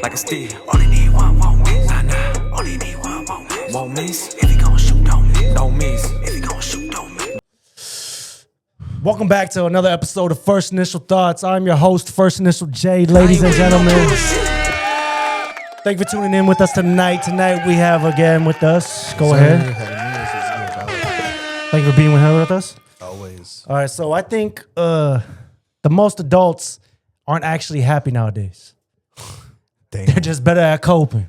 like a steal. Only need one, won't miss. Nah, only need one, won't miss. Won't miss. If he gon' shoot, don't miss. Don't miss. If he gon' shoot, don't miss. Welcome back to another episode of First Initial Thoughts. I'm your host, FirstInitialJ, ladies and gentlemen. Thank you for tuning in with us tonight. Tonight we have again with us. Go ahead. Thank you for being here with us. Always. All right, so I think the most adults aren't actually happy nowadays. Damn. They're just better at coping.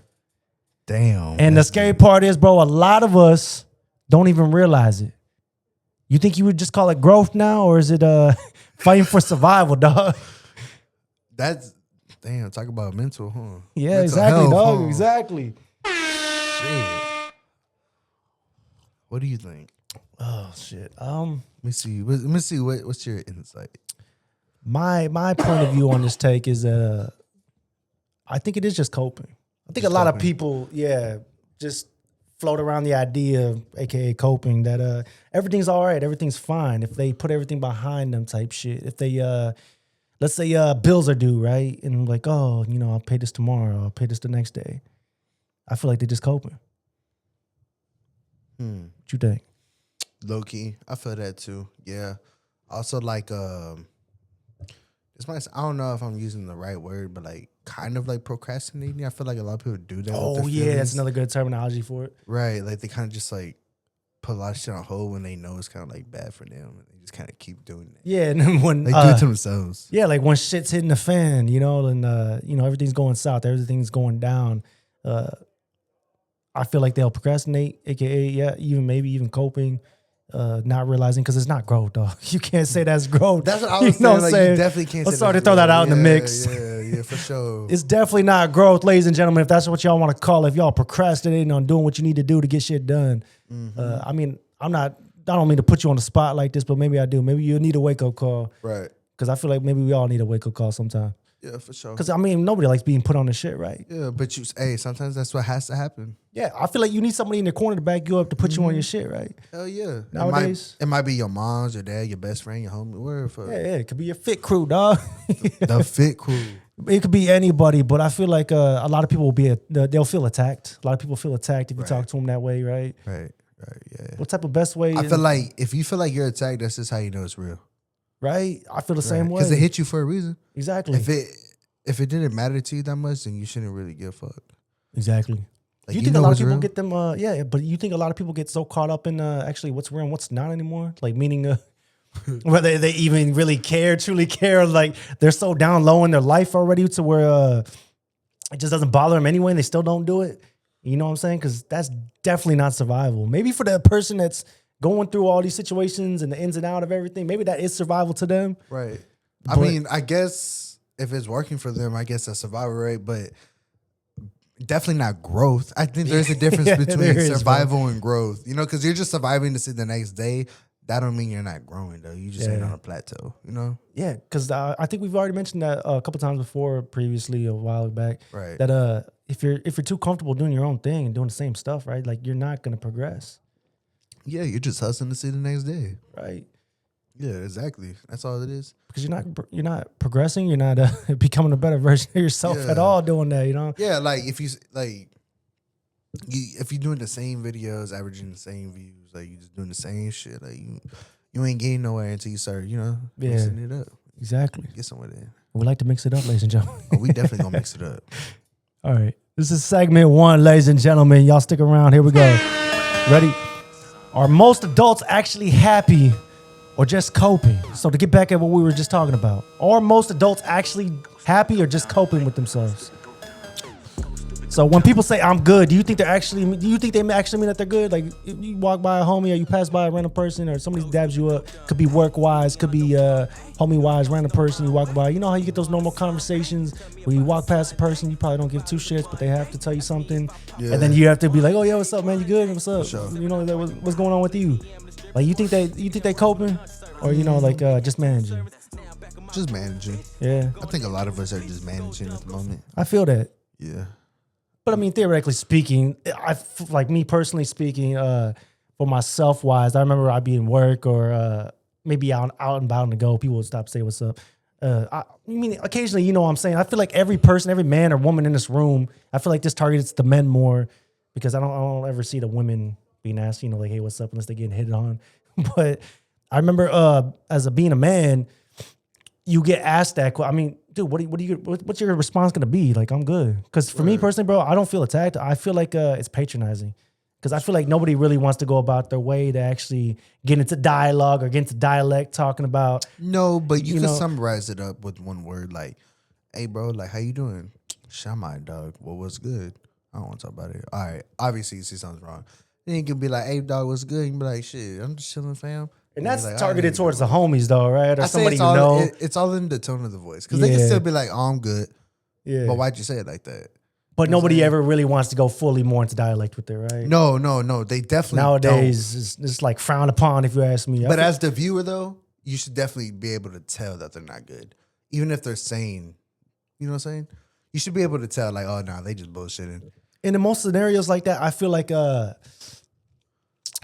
Damn. And the scary part is, bro, a lot of us don't even realize it. You think you would just call it growth now, or is it fighting for survival, dog? That's damn. Talk about mental, huh? Yeah, Mental exactly, health, dog. huh? Exactly. Shit. What do you think? Oh shit. Let me see. What's your insight? My point of view on this take is that I think it is just coping. I think Just a lot of coping. people, just float around the idea, aka coping, that everything's all right, everything's fine if they put everything behind them type shit. If they let's say bills are due, right? And like, oh, I'll pay this tomorrow, I'll pay this the next day. I feel like they're just coping. What you think? Low key, I feel that too. Yeah. Also, like, this might. I don't know if I'm using the right word, but like, kind of like procrastinating. I feel like a lot of people do that. Oh with their yeah, that's feelings. another good terminology for it. Right. Like they kind of just like put a lot of shit on hold when they know it's kind of like bad for them, and they just kind of keep doing it. Yeah, and then when They do it to themselves. yeah, like when shit's hitting the fan, and everything's going south, everything's going down. I feel like they'll procrastinate, aka even coping, not realizing because it's not growth, dog. You can't say that's growth. That's what I was You know saying. what I'm Like, you saying? definitely can't. Let's say start that's to throw that real. out in the mix. Yeah, for sure. It's definitely not growth, ladies and gentlemen. If that's what y'all want to call it, if y'all procrastinating on doing what you need to do to get shit done. I mean, I don't mean to put you on the spot like this, but maybe I do. Maybe you need a wake up call Right. because I feel like maybe we all need a wake up call sometime. Yeah, for sure. Because I mean, nobody likes being put on the shit, right? Yeah, but sometimes that's what has to happen. Yeah, I feel like you need somebody in the corner to back you up to put you on your shit, right? Hell yeah. Nowadays. It might be your mom's, your dad, your best friend, your homie, wherever. Yeah, it could be your fit crew, dog. The fit crew. It could be anybody, but I feel like a lot of people will they'll feel attacked. A lot of people feel attacked if you talk to them that way, right? Right, yeah. What type of best way? I feel like if you feel like you're attacked, that's just how you know it's real. Right? I feel the same way. Because it hit you for a reason. Exactly. If it didn't matter to you that much, then you shouldn't really give a fuck. Exactly. Like, you think a lot of people real? get them, but you think a lot of people get so caught up in actually what's real and what's not anymore? Like meaning whether they even really truly care, like they're so down low in their life already to where it just doesn't bother them anyway and they still don't do it. You know what I'm saying? Because that's definitely not survival. Maybe for that person that's going through all these situations and the ins and out of everything, maybe that is survival to them. Right. But- I mean, I guess if it's working for them, I guess that's survival rate, but definitely not growth. I think there's a difference Yeah, between there is, survival and growth. Because you're just surviving to see the next day. That don't mean you're not growing, though. You just ain't on a plateau, Yeah, because I think we've already mentioned that a couple times before, previously, a while back. Right. That if you're too comfortable doing your own thing and doing the same stuff, right? Like you're not gonna progress, Yeah, you're just hustling to see the next day. right? Yeah, exactly. That's all it is. Because you're not progressing. You're not becoming a better version of yourself at all doing that. Yeah, like if if you're doing the same videos, averaging the same views, like you just doing the same shit, like you ain't getting nowhere until you start, mixing it up. Exactly. Get somewhere there. We like to mix it up, ladies and gentlemen. Oh, we definitely gonna mix it up. All right. This is segment 1, ladies and gentlemen. Y'all stick around. Here we go. Ready? Are most adults actually happy or just coping? So to get back at what we were just talking about, are most adults actually happy or just coping with themselves? So when people say I'm good, do you think they actually mean that they're good? Like if you walk by a homie or you pass by a random person or somebody dabs you up, could be work wise, could be homie wise, random person you walk by. You know how you get those normal conversations where you walk past a person, you probably don't give two shits, but they have to tell you something. Yeah. And then you have to be like, oh yeah, what's up, man? You good? What's up? Sure. What's going on with you? Like you think they coping? Or just managing? Just managing. Yeah. I think a lot of us are just managing at the moment. I feel that. Yeah. But I mean, theoretically speaking, like me personally speaking, for myself wise, I remember I'd be in work or maybe out and about on the go. People would stop, say what's up. I mean, occasionally, you know what I'm saying? I feel like every person, every man or woman in this room, I feel like this targets the men more because I don't ever see the women being asked, you know, like, hey, what's up, unless they're getting hit on. But I remember being a man, you get asked that. I mean, dude, what's your response gonna be? Like, I'm good. Because for me personally, bro, I don't feel attacked. I feel like it's patronizing. Because I feel like nobody really wants to go about their way to actually get into dialogue or get into dialect talking about. No, but you can summarize it up with one word like, hey, bro, like, how you doing? Shamai, dog. Well, what's good? I don't want to talk about it. All right. Obviously, you see something's wrong. Then you can be like, hey, dog, what's good? You can be like, shit, I'm just chilling, fam. And that's like, targeted towards the homies, though, right? Or somebody you all, know. It's all in the tone of the voice. Because they can still be like, oh, I'm good. Yeah. But why'd you say it like that? But nobody ever really wants to go fully more into dialect with it, right? No. They definitely nowadays it's like frowned upon, if you ask me. But as the viewer, though, you should definitely be able to tell that they're not good. Even if they're saying, you know what I'm saying? You should be able to tell, like, oh, no, they just bullshitting. And in most scenarios like that, I feel like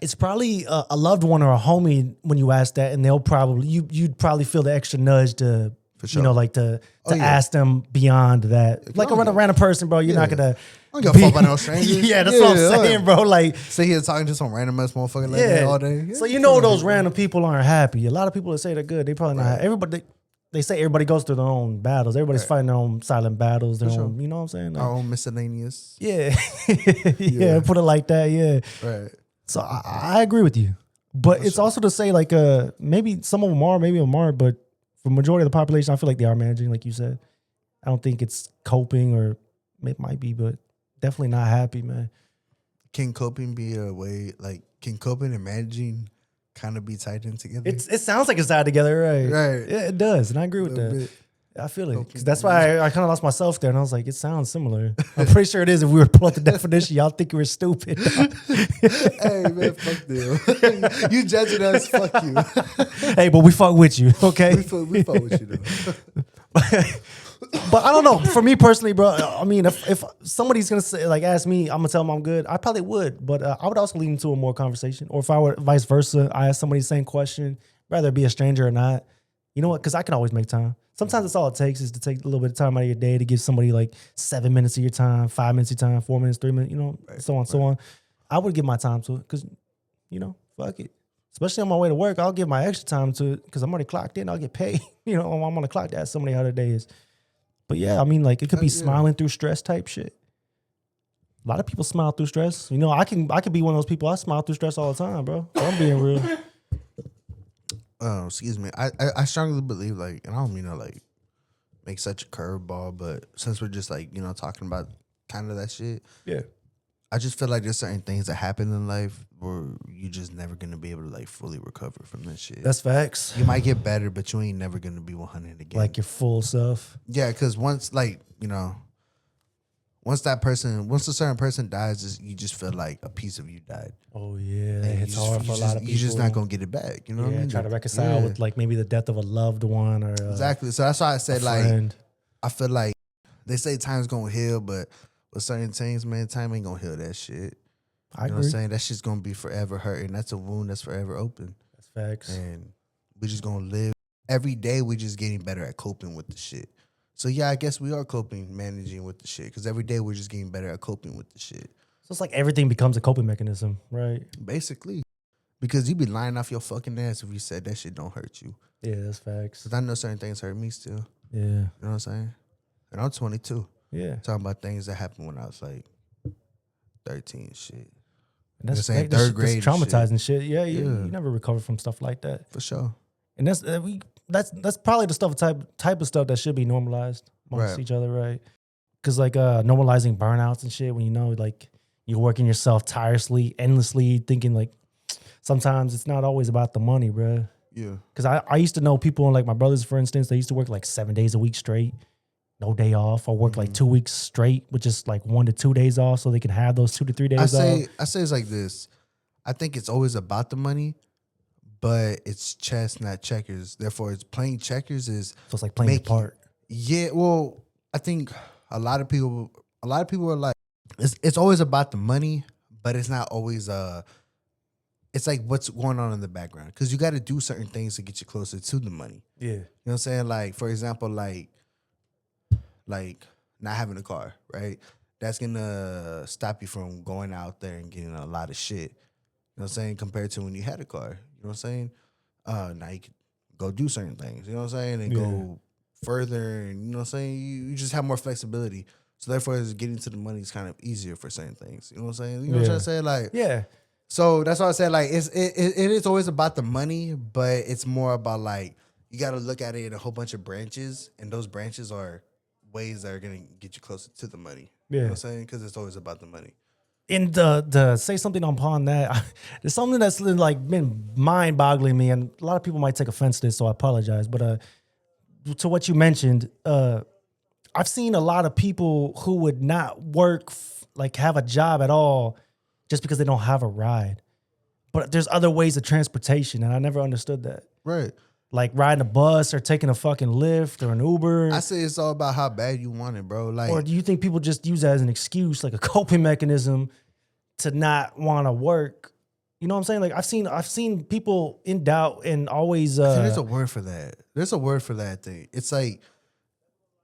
it's probably a loved one or a homie when you ask that, and they'll probably, you'd probably feel the extra nudge to, for sure. you know, like to ask them beyond that. Like a random person, bro, you're not going to. I don't give a fuck about no strangers. Yeah, that's what I'm saying, bro. Like, say here talking to some random ass motherfucker like that all day. Yeah, so you know those random people aren't happy. A lot of people that say they're good, they probably not. Everybody, they say everybody goes through their own battles. Everybody's fighting their own silent battles. Their own, you know what I'm saying? Like, our own miscellaneous. Yeah, yeah. Put it like that. Yeah. Right. So I agree with you, but it's also to say like maybe some of them are, maybe them aren't, but for majority of the population, I feel like they are managing, like you said. I don't think it's coping, or it might be, but definitely not happy, man. Can coping be a way, like, can coping and managing kind of be tied in together? It sounds like it's tied together, right? Right. Yeah, it does, and I agree with that. Bit. I feel it. Because that's why I kind of lost myself there, and I was like, it sounds similar. I'm pretty sure it is. If we were to pull up the definition, y'all think we were stupid. Hey, man, fuck them. You judging us, fuck you. Hey, but we fuck with you, okay? We fuck with you, though. But I don't know. For me personally, bro, I mean, if somebody's going to say, like, ask me, I'm going to tell them I'm good, I probably would. But I would also lean into a more conversation. Or if I were vice versa, I ask somebody the same question, whether it be a stranger or not. You know what? Because I can always make time. Sometimes that's all it takes, is to take a little bit of time out of your day to give somebody like 7 minutes of your time, 5 minutes of your time, 4 minutes, 3 minutes, you know, so on. I would give my time to it because, you know, fuck it. Especially on my way to work, I'll give my extra time to it because I'm already clocked in. I'll get paid. You know, I'm on the clock that so many other days. But yeah, I mean, like, it could be smiling through stress type shit. A lot of people smile through stress. You know, I can be one of those people. I smile through stress all the time, bro. I'm being real. Excuse me. I strongly believe, like, and I don't mean to, like, make such a curveball, but since we're just, like, you know, talking about kind of that shit. Yeah. I just feel like there's certain things that happen in life where you just never going to be able to, like, fully recover from that shit. That's facts. You might get better, but you ain't never going to be 100 again. Like your full self. Yeah, because once, like, you know, once a certain person dies, you just feel like a piece of you died. Oh, yeah. It's hard for a lot of people. You're just not going to get it back. You know what I mean? Try to reconcile with, like, maybe the death of a loved one or exactly. So that's why I said, like, friend. I feel like they say time's going to heal, but with certain things, man, time ain't going to heal that shit. I agree. Know what I'm saying? That shit's going to be forever hurting. That's a wound that's forever open. That's facts. And we just going to live. Every day, we just getting better at coping with the shit. So, yeah, I guess we are coping, managing with the shit. Because every day, we're just getting better at coping with the shit. So it's like everything becomes a coping mechanism, right? Basically. Because you be lying off your fucking ass if you said that shit don't hurt you. Yeah, that's facts. Because I know certain things hurt me still. Yeah. You know what I'm saying? And I'm 22. Yeah. Talking about things that happened when I was like 13 shit. And that's saying third grade traumatizing shit. Yeah, you never recover from stuff like that. For sure. And that's probably the type of stuff that should be normalized amongst each other, right? Because like normalizing burnouts and shit, when you know like you're working yourself tirelessly, endlessly, thinking like sometimes it's not always about the money, bro. Yeah. Because I used to know people, like my brothers, for instance, they used to work like 7 days a week straight, no day off, or work like 2 weeks straight with just like 1 to 2 days off so they can have those 2 to 3 days off. I say it's like this. I think it's always about the money, but it's chess, not checkers. Therefore, it's playing checkers is so it's like playing the part. Yeah, well, I think a lot of people are like, it's always about the money, but it's not always it's like what's going on in the background, because you got to do certain things to get you closer to the money. Yeah. You know what I'm saying? Like, for example, like not having a car, right? That's gonna stop you from going out there and getting a lot of shit. You know what I'm saying? Compared to when you had a car. You know what I'm saying? Now you can go do certain things. You know what I'm saying? And go further, and you know what I'm saying? You just have more flexibility. So therefore, getting to the money is kind of easier for certain things. You know what I'm saying? You know what I'm trying to say? Like, yeah. So that's why I said, like, it is always about the money, but it's more about, like, you got to look at it in a whole bunch of branches, and those branches are ways that are going to get you closer to the money. You know what I'm saying? Because it's always about the money. And the say something upon that, there's something that's like been mind-boggling me, and a lot of people might take offense to this, so I apologize. But to what you mentioned, I've seen a lot of people who would not work, like have a job at all, just because they don't have a ride. But there's other ways of transportation, and I never understood that. Right. Like riding a bus or taking a fucking Lyft or an Uber. I say it's all about how bad you want it, bro. Like, or do you think people just use that as an excuse, like a coping mechanism to not want to work? You know what I'm saying? Like I've seen people in doubt and always. there's a word for that. There's a word for that thing. It's like,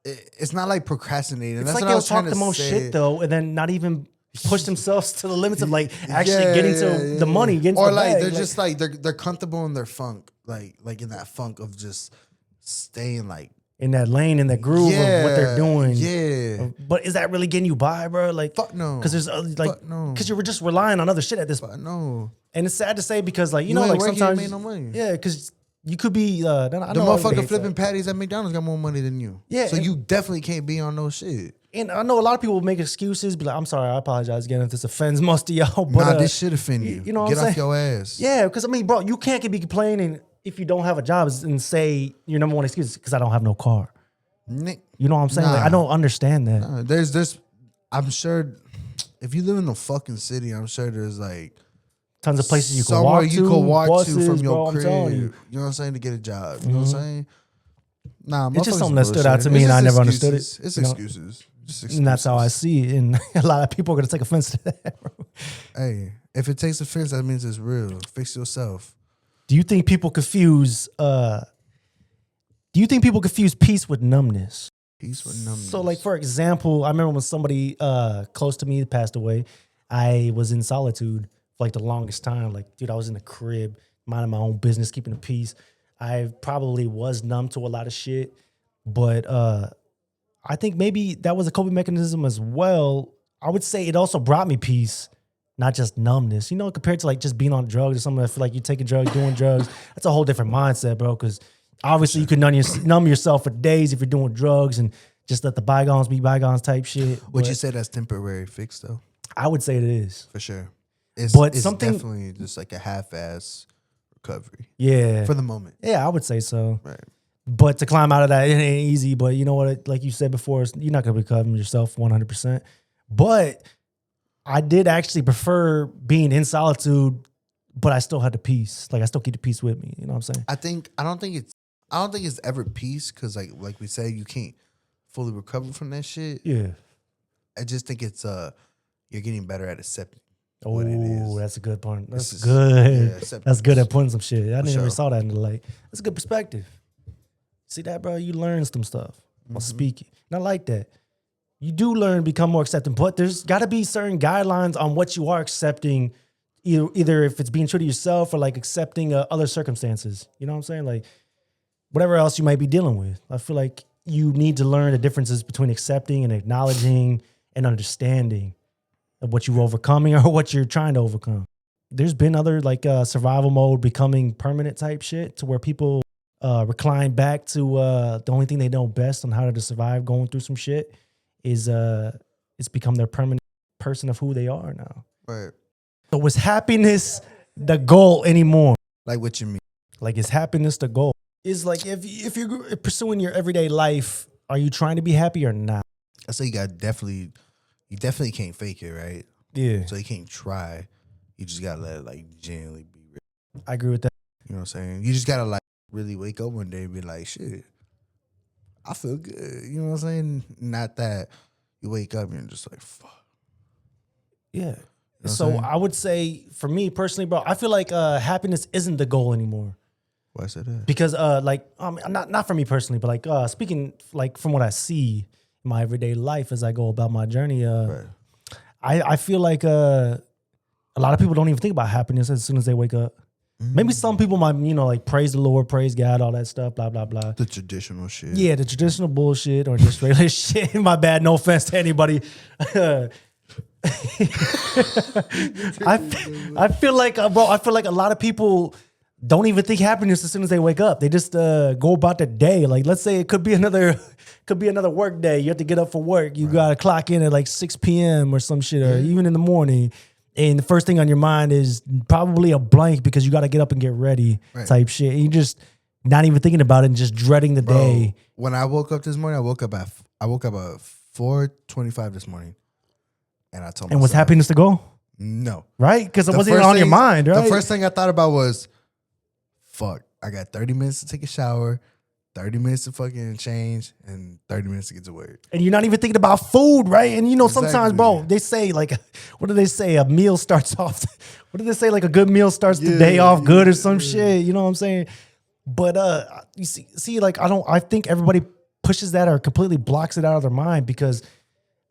it's not like procrastinating. It's That's like what I they'll was trying talk to the most say. shit though, and then not even push themselves to the limits of like actually getting to the money, getting or to the like bag. they're just like they're comfortable in their funk, like in that funk of just staying like in that lane, in that groove of what they're doing. Yeah, But is that really getting you by, bro? Like, fuck no. Because there's like, Fuck no. because you were just relying on other shit at this point. Fuck no. And it's sad to say because like you You know ain't like working, you sometimes ain't made no money. Yeah, because you could be. I The know motherfucker flipping patties at McDonald's got more money than you. Yeah, so and- you definitely can't be on no shit. And I know a lot of people make excuses, be like, I'm sorry, I apologize again if this offends most of y'all. But Nah, this should offend you. You know what Get I'm off saying? your ass. Yeah, because I mean, bro, you can't be complaining if you don't have a job and say your number one excuse is because I don't have no car. Nick. You know what I'm saying? Like, Nah. I don't understand that. There's I'm sure if you live in the fucking city, I'm sure there's like Tons of places you can somewhere walk to. you can walk buses, to from bro, your I'm crib. telling You you. know what I'm saying? To get a job. You know what I'm saying? Nah, It's just motherfuckers something that stood out to bullshit. me, It's and I just never understood it. excuses. It's you know? excuses. Just And that's how I excuses. see it. And a lot of people are going to take offense to that, bro. Hey, if it takes offense, that means it's real. Fix yourself. Do you think people confuse peace with numbness? Peace with numbness. So, like, for example, I remember when somebody close to me passed away, I was in solitude for like the longest time. Like, dude, I was in the crib, minding my own business, keeping the peace. I probably was numb to a lot of shit, but I think maybe that was a coping mechanism as well. I would say it also brought me peace, not just numbness. You know, compared to like just being on drugs or something. I feel like you're taking drugs, doing drugs. That's a whole different mindset, bro. Because obviously you can numb yourself for days if you're doing drugs and just let the bygones be bygones type shit. Would But you say that's temporary fix though? I would say it is. For sure. It's, But it's something- definitely just like a half-ass recovery Yeah. for the moment. Yeah, I would say so. Right. But to climb out of that, it ain't easy. But you know what? Like you said before, you're not going to recover yourself 100%. But I did actually prefer being in solitude, but I still had the peace. Like I still keep the peace with me. You know what I'm saying? I don't think it's ever peace because like we said, you can't fully recover from that shit. Yeah. I just think it's you're getting better at accepting Oh, what it is. that's a good point. That's This is- good. yeah, acceptance. That's good at putting some shit. I never sure. saw that in the light. That's a good perspective. See that, bro? You learn some stuff while speaking. And I like that. You do learn to become more accepting, but there's got to be certain guidelines on what you are accepting, either if it's being true to yourself or like accepting other circumstances. You know what I'm saying? Like whatever else you might be dealing with. I feel like you need to learn the differences between accepting and acknowledging and understanding of what you're overcoming or what you're trying to overcome. There's been other like survival mode becoming permanent type shit to where people recline back to the only thing they know best on how to survive going through some shit is it's become their permanent person of who they are now. Right. So was happiness the goal anymore? Like what you mean? Like is happiness the goal? Is like if you're pursuing your everyday life, are you trying to be happy or not? I say you definitely can't fake it, right? Yeah, So you can't try. You just gotta let it like genuinely be real. I agree with that. You know what I'm saying? You just gotta like really wake up one day and be like, shit, I feel good. You know what I'm saying? Not that you wake up and you're just like, fuck. Yeah. So I would say for me personally, bro, I feel like happiness isn't the goal anymore. Why is that? Because not for me personally, but like speaking like from what I see in my everyday life as I go about my journey, Right. I feel like a lot of people don't even think about happiness as soon as they wake up. Maybe some people might, like praise the Lord, praise God, all that stuff, blah, blah, blah. The traditional shit. Yeah, the traditional bullshit or just regular shit. My bad, no offense to anybody. I feel like, bro, I feel like a lot of people don't even think happiness as soon as they wake up. They just go about their day. Like, let's say it could be another work day. You have to get up for work. You got to clock in at like 6 p.m. or some shit, or even in the morning. And the first thing on your mind is probably a blank because you got to get up and get ready type shit. And you just not even thinking about it and just dreading the day. When I woke up this morning, I woke up at 4:25 this morning. And I told myself. And was happiness the goal? No. Right? Because it wasn't even on your mind, right? The first thing I thought about was, fuck, I got 30 minutes to take a shower, 30 minutes to fucking change, and 30 minutes to get to work. And you're not even thinking about food, right? And sometimes, bro, they say like, what do they say? A meal starts off, what do they say? Like a good meal starts the day off good or some shit. You know what I'm saying? But you see, like I think everybody pushes that or completely blocks it out of their mind because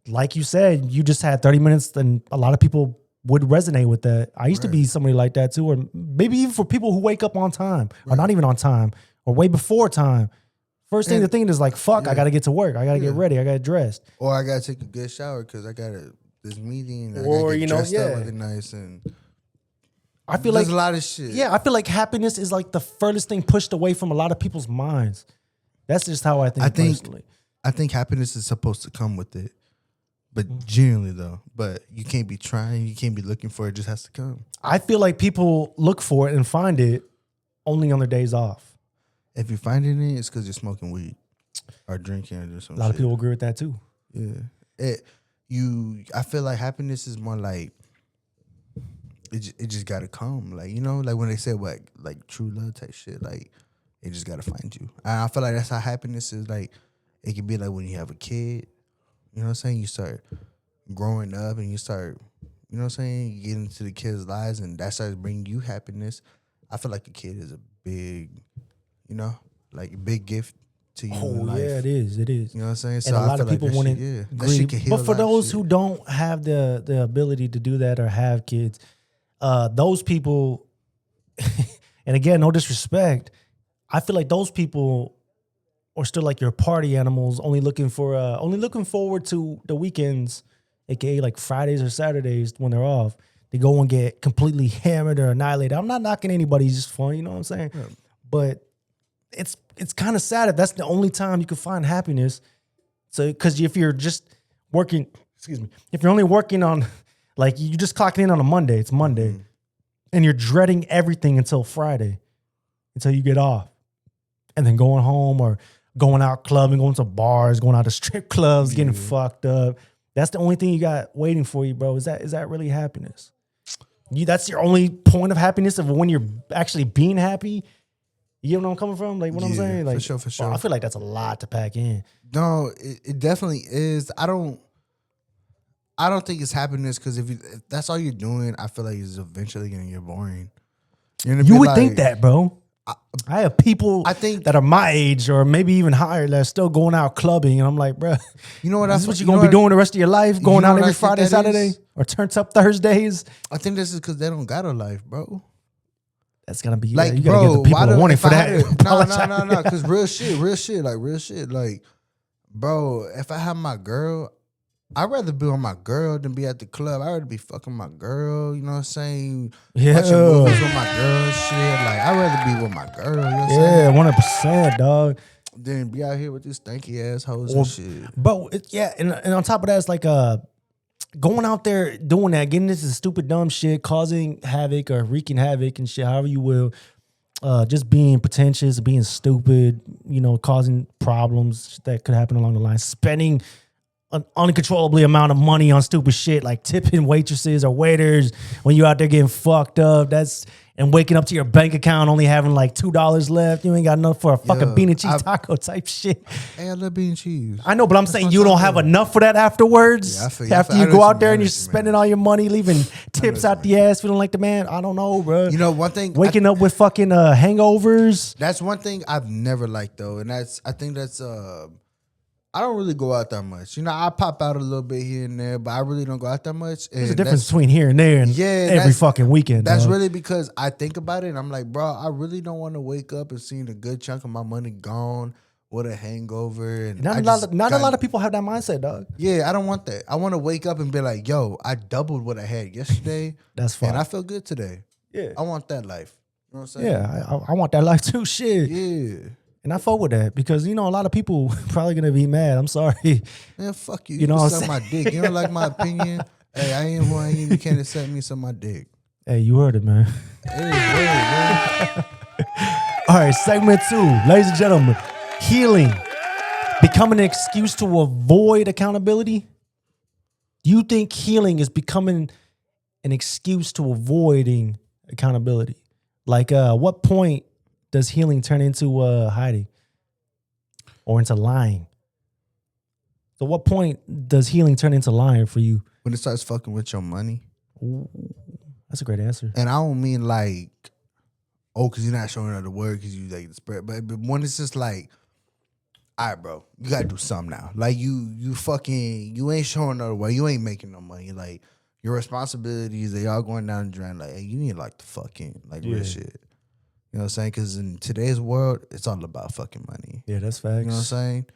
like you said, you just had 30 minutes and a lot of people would resonate with that. I used to be somebody like that too, or maybe even for people who wake up on time or not even on time or way before time. First thing to think is like, fuck, I got to get to work. I got to get ready. I got to get dressed. Or I got to take a good shower because I got this meeting. Or, I got dressed up looking nice. And I feel there's like a lot of shit. Yeah, I feel like happiness is like the furthest thing pushed away from a lot of people's minds. That's just how I think personally. I think happiness is supposed to come with it. But genuinely though, but you can't be trying, you can't be looking for it, it just has to come. I feel like people look for it and find it only on their days off. If you're finding it, it's because you're smoking weed or drinking or something. A lot of people agree with that too. Yeah. I feel like happiness is more like it just gotta come. Like, like when they say what, like true love type shit, like it just gotta find you. And I feel like that's how happiness is. Like it can be like when you have a kid. You know what I'm saying? You start growing up and you start, you know what I'm saying? You get into the kids' lives and that starts bringing you happiness. I feel like a kid is a big, like a big gift to you in life. Yeah, it is. It is. You know what I'm saying? So and a lot of people wouldn't agree. But for those who don't have the ability to do that or have kids, those people, and again, no disrespect, I feel like those people or still like your party animals, only looking forward to the weekends, aka like Fridays or Saturdays when they're off. They go and get completely hammered or annihilated. I'm not knocking anybody, it's just fun, you know what I'm saying? Yeah. But it's kind of sad if that's the only time you can find happiness. So because if you're just working, if you're only working on, like you just clocking in on a Monday, it's Monday, and you're dreading everything until Friday, until you get off, and then going home or going out clubbing, going to bars, going out to strip clubs, getting fucked up. That's the only thing you got waiting for you, bro. Is that really happiness? That's your only point of happiness of when you're actually being happy. You know where I'm coming from? Like what I'm saying? Like for sure. I feel like that's a lot to pack in. No, it definitely is. I don't think it's happiness because if that's all you're doing, I feel like it's eventually gonna get boring. You would think that, bro. I have people that are my age or maybe even higher that are still going out clubbing, and I'm like, bro, you know what? This is what you're gonna be doing the rest of your life, going out every Friday, Saturday, or turns up Thursdays. I think this is because they don't got a life, bro. That's gonna be like, you gotta give the people a warning for that. No, because real shit. Like, bro, if I have my girl, I'd rather be with my girl than be at the club. I'd rather be fucking my girl, you know what I'm saying? Yeah. Watching movies with my girl and shit. Like, I'd rather be with my girl, you know what I'm saying? 100%, dog. Then be out here with these stanky assholes and shit. Bro, and on top of that, it's like going out there doing that, getting into stupid dumb shit, causing havoc or wreaking havoc and shit, however you will. Just being pretentious, being stupid, causing problems that could happen along the line. Spending an uncontrollably amount of money on stupid shit like tipping waitresses or waiters when you out there getting fucked up. And waking up to your bank account only having like $2 left. You ain't got enough for a fucking bean and cheese taco type shit. Hey, I love bean and cheese. I know, but I'm saying you don't have enough for that afterwards. Yeah, I feel you. After you go out there and you're spending all your money, leaving tips out the ass, feeling like the man. I don't know, bro. You know, one thing. Waking up with fucking hangovers. That's one thing I've never liked though, and I think that's I don't really go out that much. You know, I pop out a little bit here and there, but I really don't go out that much. And There's a difference between here and there and every fucking weekend. That's dog. really because I think about it and I'm like, bro, I really don't want to wake up and see a good chunk of my money gone with a hangover. And not a lot of people have that mindset, dog. Yeah, I don't want that. I want to wake up and be like, yo, I doubled what I had yesterday. That's fine. And I feel good today. Yeah. I want that life. You know what I'm saying? Yeah, I want that life too. Shit. Yeah. And I fuck with that because, you know, a lot of people probably going to be mad. I'm sorry. Man, fuck you. You know what I'm suck saying? my dick. You don't like my opinion? Hey, I ain't who I am. You can't accept me, suck my dick. Hey, you heard it, man. Hey, man. All right, segment 2. Ladies and gentlemen, healing. Becoming an excuse to avoid accountability? Do you think healing is becoming an excuse to avoiding accountability? Like, what point does healing turn into hiding or into lying? So what point does healing turn into lying for you? When it starts fucking with your money. Ooh, that's a great answer. And I don't mean like, oh, because you're not showing her the word because you like the spread. But when it's just like, all right, bro, you got to do something now. Like you ain't showing her the way. You ain't making no money. Like your responsibilities, they all going down the drain. Like, hey, you need like the fucking, like real shit. You know what I'm saying? Because in today's world, it's all about fucking money. Yeah, that's facts. You know what I'm saying?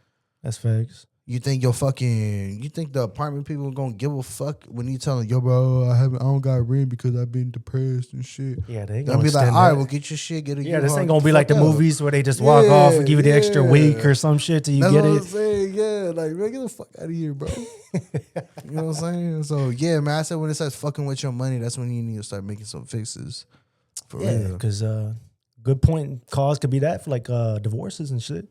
That's facts. You think the apartment people are gonna give a fuck when you tell them, yo, bro, I don't got rent because I've been depressed and shit. Yeah, they ain't They'll gonna be like, extend all right, that. well, get your shit, get a Yeah, this ain't gonna be like the movies where they just walk off and give you the extra week or some shit till you That's get what it. I'm saying. Yeah, like, man, get the fuck out of here, bro. You know what I'm saying? So, yeah, man, I said when it starts fucking with your money, that's when you need to start making some fixes. For real. Because good point and cause could be that for like divorces and shit.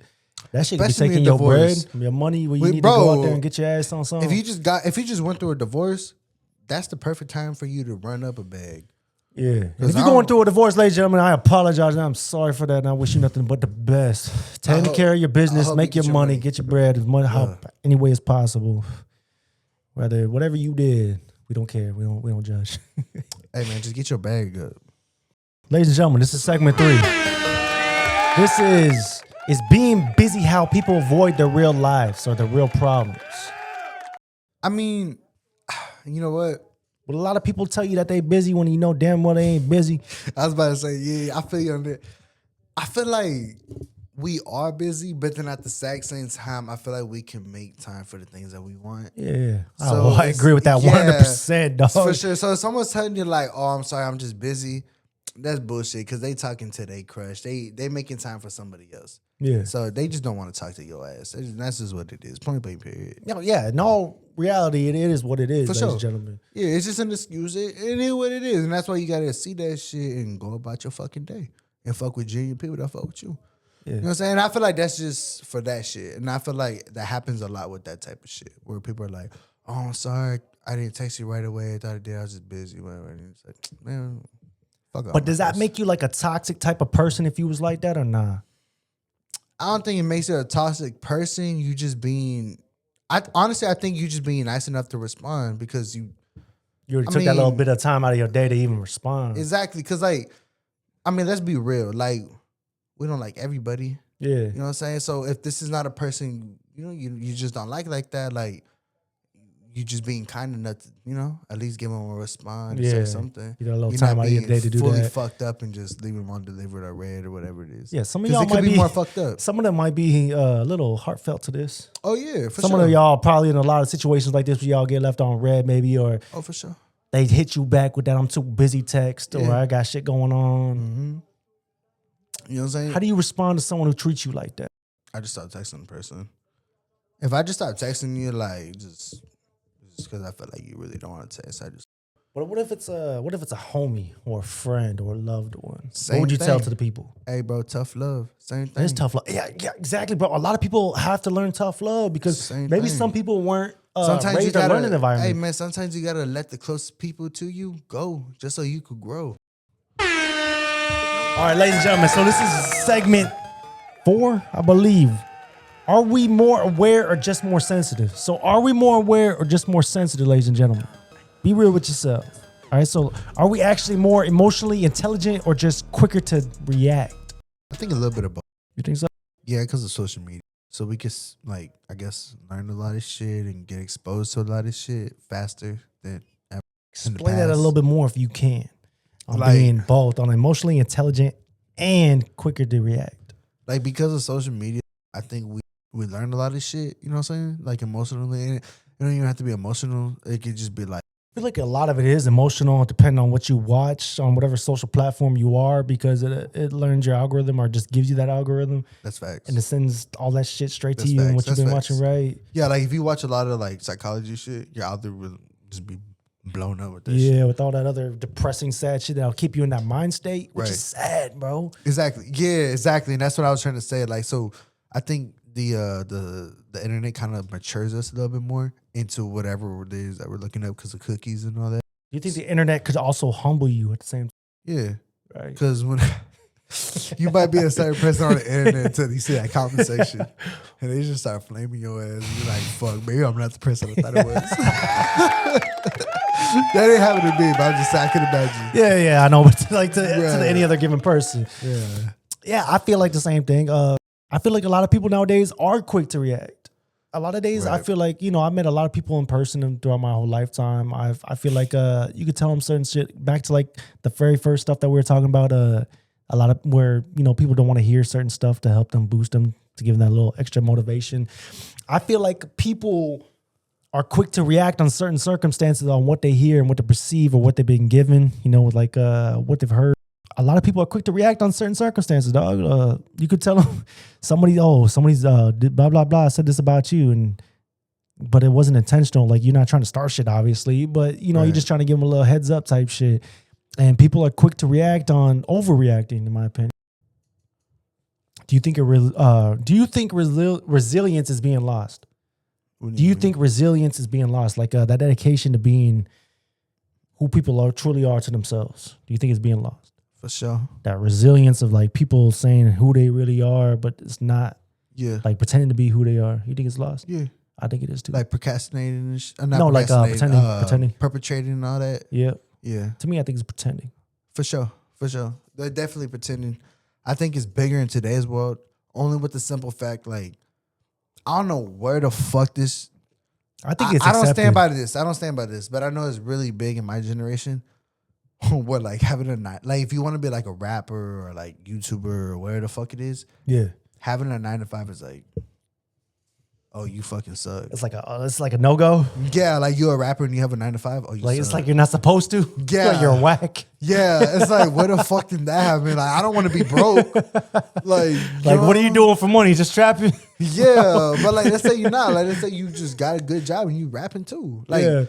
That shit could be Especially taking in your divorce. bread, your money where you need Bro, to go out there and get your ass on something. If you just went through a divorce, that's the perfect time for you to run up a bag. Yeah. And if you're going through a divorce, ladies and gentlemen, I apologize. And I'm sorry for that. And I wish you nothing but the best. Take care of your business, make your money, get your bread as much any way as possible. Whether whatever you did, we don't care. We don't judge. Hey man, just get your bag up. Ladies and gentlemen, this is segment 3. This is being busy how people avoid their real lives or their real problems. I mean, you know what? But a lot of people tell you that they busy when you know damn well they ain't busy. I was about to say, yeah, I feel you on that. I feel like we are busy, but then at the exact same time, I feel like we can make time for the things that we want. Yeah. So I agree with that 100%, dog. For sure. So if someone's telling you like, oh, I'm sorry, I'm just busy, that's bullshit because they talking to their crush. They making time for somebody else. Yeah. So they just don't want to talk to your ass. That's just what it is. Point blank period. No, yeah. In all reality, it is what it is, ladies and gentlemen. Yeah, it's just an excuse. It is what it is. And that's why you got to see that shit and go about your fucking day and fuck with genuine people that fuck with you. Yeah. You know what I'm saying? I feel like that's just for that shit. And I feel like that happens a lot with that type of shit where people are like, oh, I'm sorry. I didn't text you right away. I thought I did. I was just busy. Whatever. And it's like, man, fuck off. But does that make you like a toxic type of person if you was like that or nah? I don't think it makes you a toxic person. You just being, honestly, I think you just being nice enough to respond because you already took that little bit of time out of your day to even respond. Exactly. Because, like, I mean, let's be real. Like, we don't like everybody. Yeah. You know what I'm saying? So if this is not a person, you know, you just don't like that, like, you just being kind enough to, you know, at least give them a response and say something. You got a little time out of your day to do that. Fully fucked up and just leave them undelivered or read or whatever it is. Yeah, some of y'all might be more fucked up. Some of them might be a little heartfelt to this. Oh yeah, for some sure. of y'all probably in a lot of situations like this where y'all get left on red maybe, or for sure. They hit you back with that I'm too busy text or I got shit going on. Mm-hmm. You know what I'm saying? How do you respond to someone who treats you like that? I just start texting the person. If I just start texting you, like just because I feel like you really don't want to text, I just. But what if it's a homie or a friend or a loved one? Same what would you thing. tell to the people? Hey, bro, tough love. Same thing. It's tough love. Yeah, exactly, bro. A lot of people have to learn tough love because maybe some people weren't sometimes you raised or gotta, learning environment. hey man, sometimes you gotta let the closest people to you go just so you could grow. All right, ladies and gentlemen. So this is segment 4, I believe. Are we more aware or just more sensitive? So are we more aware or just more sensitive, ladies and gentlemen? Be real with yourself. All right. So are we actually more emotionally intelligent or just quicker to react? I think a little bit of both. You think so? Yeah, because of social media. So we can, like, I guess, learn a lot of shit and get exposed to a lot of shit faster than ever. Explain that a little bit more if you can. On Like- being both on emotionally intelligent and quicker to react. Like, because of social media, I think we learn a lot of shit, you know what I'm saying? Like, emotionally. And it don't even have to be emotional. It could just be like, I feel like a lot of it is emotional, depending on what you watch on whatever social platform you are, because it learns your algorithm or just gives you that algorithm, that's facts. and it sends all that shit straight to That's you and facts. what you've That's been facts. watching, right? Yeah, like, if you watch a lot of, like, psychology shit, your algorithm will just be blown up with that shit. Yeah, with all that other depressing, sad shit that'll keep you in that mind state, which is sad, bro. Exactly. Yeah, exactly. And that's what I was trying to say. Like, so I think the internet kind of matures us a little bit more into whatever it is that we're looking up because of cookies and all that. Do you think the internet could also humble you at the same time? Yeah. Right. Because when you might be a certain person on the internet until you see that comment section and they just start flaming your ass and you're like, fuck, maybe I'm not the person I thought I was. That ain't happening to me, but I'm just saying I can imagine. Yeah, I know, but like to any other given person. Yeah. Yeah, I feel like the same thing. I feel like a lot of people nowadays are quick to react. A lot of days, I Right. feel like, I met a lot of people in person throughout my whole lifetime. I feel like you could tell them certain shit back to like the very first stuff that we were talking about. A lot of where, people don't want to hear certain stuff to help them boost them, to give them that little extra motivation. I feel like people are quick to react on certain circumstances on what they hear and what they perceive or what they've been given, with like what they've heard. A lot of people are quick to react on certain circumstances, dog. You could tell them somebody's did blah, blah, blah, said this about you. But it wasn't intentional. Like, you're not trying to start shit, obviously, but you're just trying to give them a little heads up type shit. And people are quick to react on overreacting, in my opinion. Do you think resilience is being lost? Do you think resilience is being lost? Like that dedication to being who people truly are to themselves. Do you think it's being lost? For sure. That resilience of like people saying who they really are, but it's not. Yeah. Like pretending to be who they are. You think it's lost? Yeah. I think it is too. Like procrastinating and No, like pretending. Perpetrating and all that. Yeah. Yeah. To me, I think it's pretending. For sure. For sure. They're definitely pretending. I think it's bigger in today's world, only with the simple fact, like, I don't know where the fuck this. I think it's I don't accepted. stand by this, but I know it's really big in my generation. What, like having a night, like if you want to be like a rapper or like YouTuber or where the fuck it is, Yeah. having a 9 to 5 is like, oh, you fucking suck. It's like a no-go. Yeah, like you're a rapper and you have a 9 to 5. Oh, you Like suck. it's like you're not supposed to. Yeah. Like you're whack. Yeah, it's like, where the fuck did that happen? Like, I don't want to be broke. Like What are you doing for money? Just trapping? Yeah, but like, let's say you're not. Like, let's say you just got a good job and you rapping too. Like, Yeah.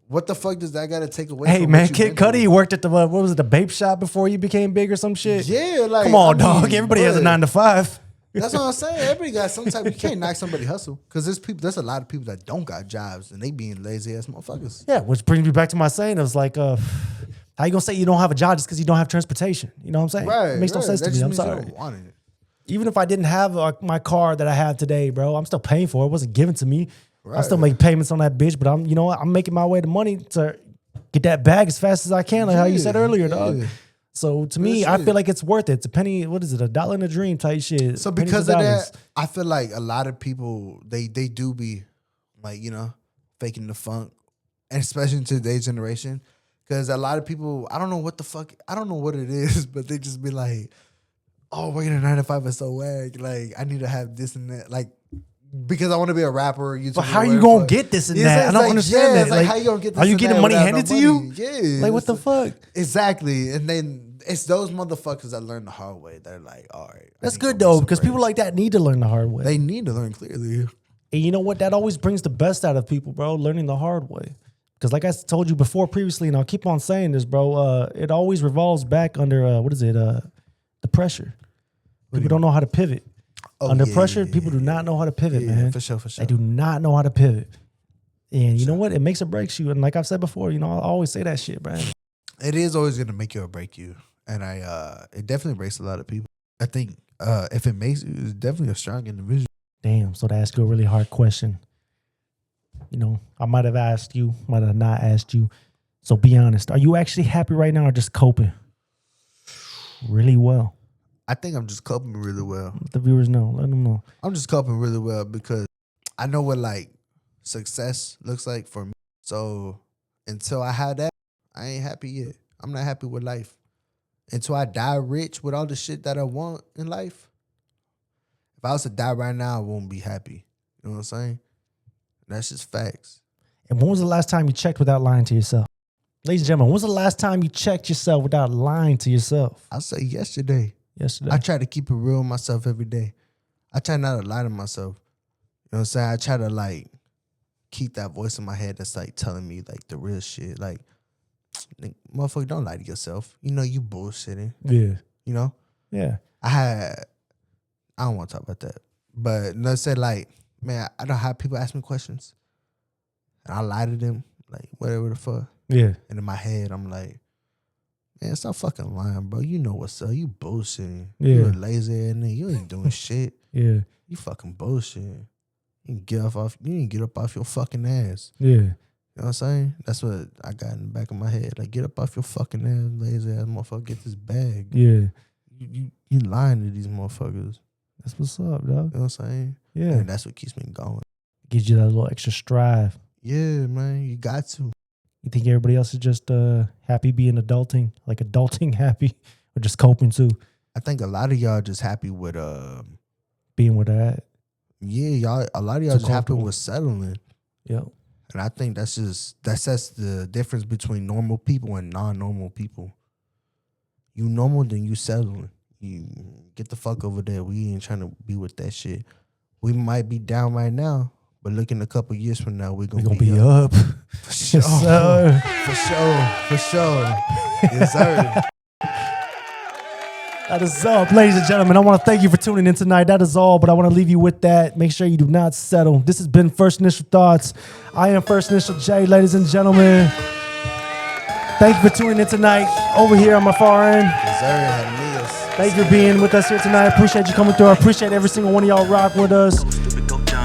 what the fuck does that got to take away? Hey from man, what you've Kid been Cudi through? worked at the what was it, the vape shop before you became big or some shit? Yeah, like, Come on, I dog. mean, Everybody has a but 9 to 5. That's what I'm saying. Everybody got some type. You can't knock somebody hustle because there's a lot of people that don't got jobs and they being lazy ass motherfuckers. Yeah, which brings me back to my saying. It was like, how you gonna say you don't have a job just because you don't have transportation? You know what I'm saying? Right, It makes no sense That to me. just I'm means you sorry. don't want it. Even if I didn't have my car that I have today, bro, I'm still paying for it. It wasn't given to me. I Right. still make payments on that bitch, but I'm making my way to money to get that bag as fast as I can, like how you said earlier, dog. Yeah. So to me, I feel like it's worth it. It's a penny. What is it? $1 in a dream type shit. So Pennies because and of dollars. that, I feel like a lot of people they do be like, faking the funk, and especially in today's generation. Because a lot of people, I don't know what the fuck, I don't know what it is, but they just be like, oh, working a 9 to 5 is so whack. Like, I need to have this and that. Like, because I want to be a rapper or YouTuber. But how are you gonna get this and that? I don't understand that. It's like, how you gonna get this are you and getting that money without handed no to you? money? Yeah. Like what the fuck? Exactly. And then it's those motherfuckers that learn the hard way. They're like, all right. That's good though, because people like that need to learn the hard way. They need to learn clearly. And you know what? That always brings the best out of people, bro. Learning the hard way. Because like I told you before previously, and I'll keep on saying this, bro. It always revolves back under the pressure. People don't know how to pivot. Under pressure, people do not know how to pivot, man. For sure. They do not know how to pivot. And you know what? It makes or breaks you. And like I've said before, you know, I always say that shit, man. It is always gonna make you or break you, and it definitely breaks a lot of people. I think if it makes you, it's definitely a strong individual. Damn. So to ask you a really hard question, you know, I might have asked you, might have not asked you. So be honest. Are you actually happy right now or just coping really well? I think I'm just coping really well. Let the viewers know. Let them know. I'm just coping really well because I know what like success looks like for me. So until I have that, I ain't happy yet. I'm not happy with life. Until I die rich with all the shit that I want in life. If I was to die right now, I won't be happy. You know what I'm saying? That's just facts. And when was the last time you checked without lying to yourself? Ladies and gentlemen, when was the last time you checked yourself without lying to yourself? I'll say yesterday. Yesterday. I try to keep it real with myself every day. I try not to lie to myself. You know what I'm saying? I try to like keep that voice in my head that's like telling me like the real shit. Like, motherfucker, don't lie to yourself. You know you bullshitting. Yeah. You know? Yeah. I don't want to talk about that. But let's say like, man, I don't have people ask me questions. And I lie to them, like whatever the fuck. Yeah. And in my head, I'm like, man, stop fucking lying, bro. You know what's up. You bullshitting. Yeah. You a lazy ass nigga. You ain't doing shit. Yeah. You fucking bullshitting. You didn't get up off your fucking ass. Yeah. You know what I'm saying? That's what I got in the back of my head. Like, get up off your fucking ass, lazy ass motherfucker. Get this bag. Yeah. You lying to these motherfuckers. That's what's up, dog. You know what I'm saying? Yeah. And that's what keeps me going. Gives you that little extra strive. Yeah, man. You got to. You think everybody else is just happy being adulting? Like adulting happy? Or just coping too? I think a lot of y'all just happy with being where they're at. Yeah, a lot of y'all just happy with settling. Yep. And I think that's the difference between normal people and non-normal people. You normal, then you settling. You get the fuck over there. We ain't trying to be with that shit. We might be down right now, but look in a couple years from now, we're gonna be up. For sure. Yes, sir. For sure. Yes, sir. That is up, ladies and gentlemen. I want to thank you for tuning in tonight. That is all, but I want to leave you with that. Make sure you do not settle. This has been First Initial Thoughts. I am First Initial J, ladies and gentlemen. Thank you for tuning in tonight over here on my far end. Yes, sir. Thank you for being with us here tonight. I appreciate you coming through. I appreciate every single one of y'all rock with us.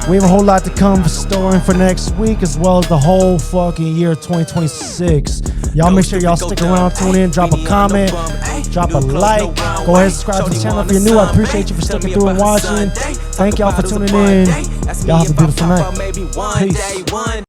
We have a whole lot to come storing for next week, as well as the whole fucking year 2026. Y'all make sure y'all stick around, tune in, drop a comment, drop a like. Go ahead and subscribe to the channel if you're new. I appreciate you for sticking through and watching. Thank y'all for tuning in. Y'all have a beautiful night. Peace.